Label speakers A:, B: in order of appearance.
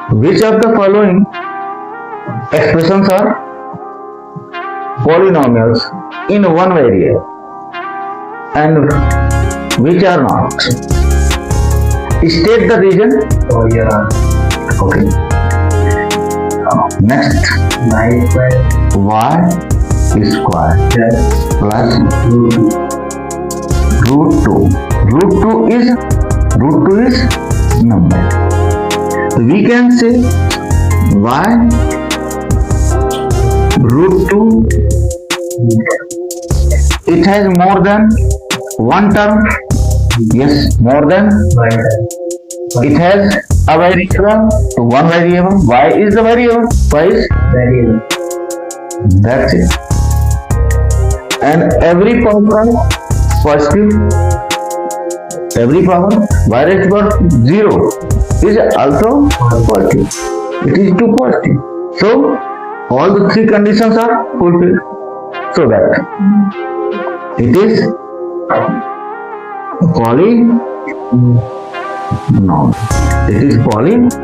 A: Which of the following expressions are polynomials in one variable and which are not? State the reason. Okay. Next. Y square plus root 2. Root 2 is number. We can say y root 2, it has more than one term. Yes, more than. It has a variable, one variable. Y is the variable. Y is variable. That's it. And every power positive, every power y raised to power 0 is also positive. It is 2 positive. So all the three conditions are fulfilled. So that it is polynomial. It is polynomial.